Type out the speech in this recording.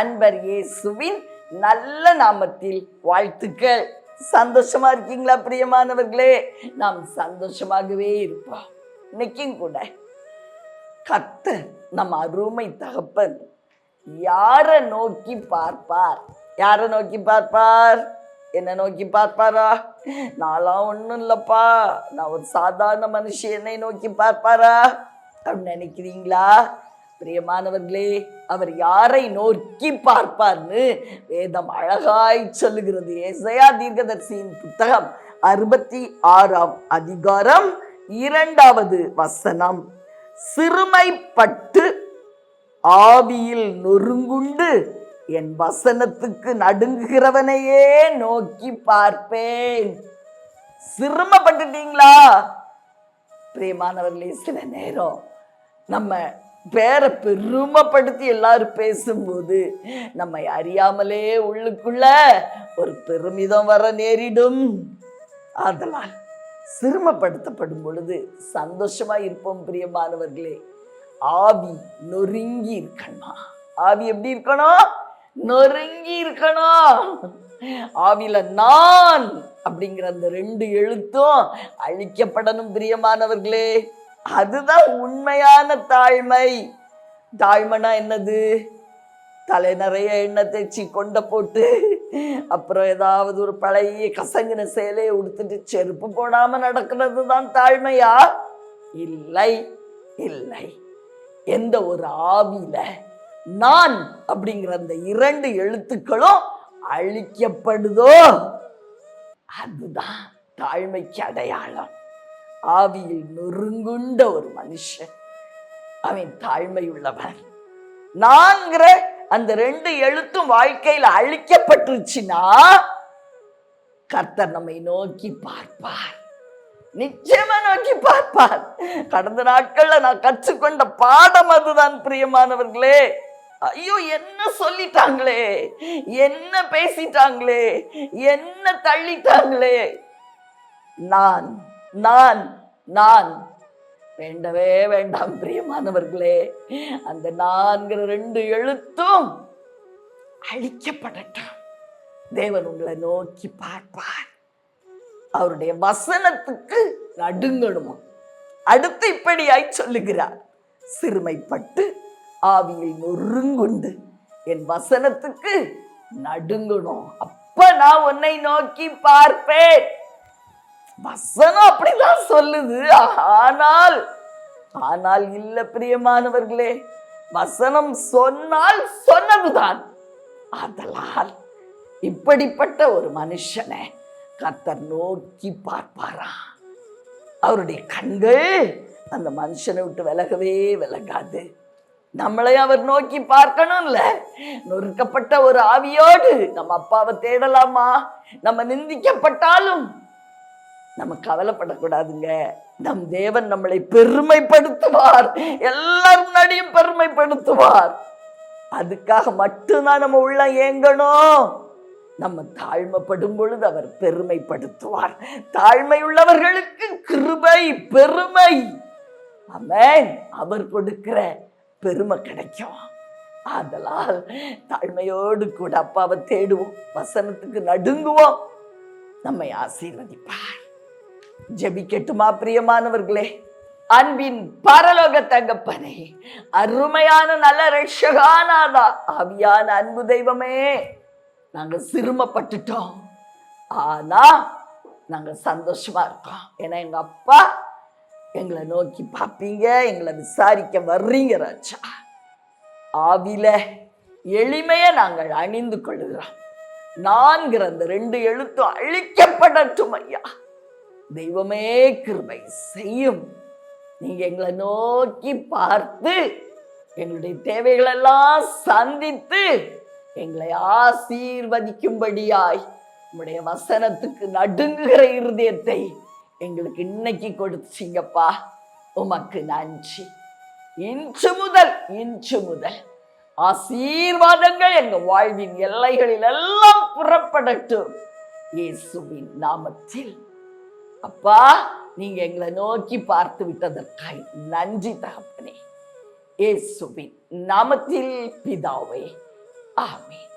அன்பர் இயேசுவின் நல்ல நாமத்தில் வாழ்த்துக்கள். சந்தோஷமா இருக்கீங்களா பிரியமானவர்களே? நாம் சந்தோஷமாகவே இருப்போம். இன்னைக்கும் கூட கர்த்தர் நம் அருமை தகப்பன் யாரை நோக்கி பார்ப்பார்? யாரை நோக்கி பார்ப்பார்? என்ன நோக்கி பார்ப்பாரா? நான்லாம் ஒன்றும் இல்லப்பா, நான் ஒரு சாதாரண மனுஷன், என்னை நோக்கி பார்ப்பாரா அப்படின்னு நினைக்கிறீங்களா? பிரியமானவர்களே, அவர் யாரை நோக்கி பார்ப்பார்னு வேதம் அழகாய் சொல்லுகிறது. ஏசாயா தீர்க்கதரிசியின் புத்தகம் 66ஆம் அதிகாரம் 2வது வசனம். சிறுமைப்பட்டு ஆவியில் நொறுங்குண்டு என் வசனத்துக்கு நடுங்குகிறவனையே நோக்கி பார்ப்பேன். சிரமப்பட்டுட்டீங்களா பிரியமானவர்களே? சில நேரம் நம்ம பேரை பெருமைப்படுத்தி எல்லாரும் பேசும்போது நம்மை அறியாமலே உள்ளுக்குள்ள ஒரு பெருமிதம் வர நேரிடும். அதனால் சிரமப்படுத்தப்படும் பொழுது சந்தோஷமா இருப்போம் பிரியமானவர்களே. ஆவி நொறுங்கி இருக்கணும். ஆவி எப்படி இருக்கணும்? நொறுங்கி இருக்கணும். ஆவில நான் அப்படிங்கிற அந்த 2 எழுத்தும் அழிக்கப்படணும் பிரியமானவர்களே. அதுதான் உண்மையான தாழ்மை. தாழ்மைனா என்னது? தலை நிறைய எண்ணெய் தேய்ச்சி கொண்ட போட்டு அப்புறம் ஏதாவது ஒரு பழைய கசங்கின சேலையை உடுத்துட்டு செருப்பு போடாம நடக்கிறது தான் தாழ்மையா? இல்லை, இல்லை. எந்த ஒரு ஆவியில நான் அப்படிங்கிற அந்த 2 எழுத்துக்களும் அழிக்கப்படுதோ அதுதான் தாழ்மைக்கு அடையாளம். ஆவியில் நொறுங்குண்ட ஒரு மனுஷன் அவன் தாழ்மை உள்ளவன். நான்கிற அந்த 2 எழுத்தும் வாழ்க்கையில் அழிக்கப்பட்டுருச்சுன்னா கர்த்தர் நம்மை நோக்கி பார்ப்பார். நிச்சயமா நோக்கி பார்ப்பார். கடந்த நாட்கள்ல நான் கற்றுக்கொண்ட பாடம் அதுதான் பிரியமானவர்களே. ஐயோ, என்ன சொல்லிட்டாங்களே, என்ன பேசிட்டாங்களே, என்ன தள்ளிட்டாங்களே. நான் நான் நான் வேண்டவே வேண்டாம் பிரியமானவர்களே. அந்த 2 எழுத்தும் அழிக்கப்படட்டும். தேவன் உங்களை நோக்கி பார்ப்பார். அவருடைய வசனத்துக்கு நடுங்கணுமா? அடுத்து இப்படியாய் சொல்லுகிறார், சிறுமைப்பட்டு ஆவியில் நொறுங்குண்டு என் வசனத்துக்கு நடுங்கணும். அப்ப நான் உன்னை நோக்கி பார்ப்பேன். வசனம் அப்படிதான் சொல்லுது. ஆனால் இல்ல பிரியமானவர்களே, வசனம் சொன்னால் சொன்னதுதான். அதனால் இப்படிப்பட்ட ஒரு மனுஷனை கர்த்தர் நோக்கி பார்ப்பாரா? அவருடைய கண்கள் அந்த மனுஷனை விட்டு விலகவே விலகாது. நம்மளை அவர் நோக்கி பார்க்கணும்ல. நொறுக்கப்பட்ட ஒரு ஆவியோடு நம்ம அப்பாவை தேடலாமா? நம்ம நிந்திக்கப்பட்டாலும் நம்ம கவலைப்படக்கூடாதுங்க. நம் தேவன் நம்மளை பெருமைப்படுத்துவார். எல்லாரும் முன்னாடியும் பெருமைப்படுத்துவார். அதுக்காக மட்டும்தான் நம்ம உள்ள ஏங்கணும். நம்ம தாழ்மைப்படும் பொழுது அவர் பெருமைப்படுத்துவார். தாழ்மை உள்ளவர்களுக்கு கிருபை, பெருமை, ஆமென், அவர் கொடுக்கிற பெருமை கிடைக்கும். ஆதலால் தாழ்மையோடு கூட அப்பாவை தேடுவோம், வசனத்துக்கு நடுங்குவோம், நம்மை ஆசீர்வதிப்பார். ஜெபிக்கட்டுமா பிரியமானவர்களே? அன்பின் பரலோக தகப்பனே, அருமையான நல்ல ரட்சகனாதா ஆவியான அன்பு தெய்வமே, நாங்க சிறுமப்பட்டுட்டோம். ஆனா நாங்க சந்தோஷமா இருக்கோம். ஏன்னா எங்க அப்பா எங்களை நோக்கி பார்ப்பீங்க, எங்களை விசாரிக்க வர்றீங்க ராஜா. ஆவில எளிமைய நாங்கள் அணிந்து கொள்ளுகிறோம். நான்கிற அந்த 2 எழுத்தும் அழிக்கப்படட்டும் ஐயா. தெய்வமே கிருபை செய்யும். நீங்க எங்களை நோக்கி பார்த்து எங்களுடைய தேவைகள் எல்லாம் சந்தித்து எங்களை ஆசீர்வதிக்கும்படியாய் உம்முடைய வசனத்துக்கு நடுங்குகிற இருதயத்தை எங்களுக்கு இன்னைக்கு கொடுத்தீங்கப்பா. உமக்கு நன்றி. இன்று முதல் ஆசீர்வாதங்கள் எங்க வாழ்வின் எல்லைகளில் எல்லாம் புறப்படட்டும் இயேசுவின் நாமத்தில். அப்பா, நீங்க எங்களை நோக்கி பார்த்து விட்டதற்காய் நன்றி தகப்பனே. இயேசுவின் நாமத்தில் பிதாவே, ஆமென்.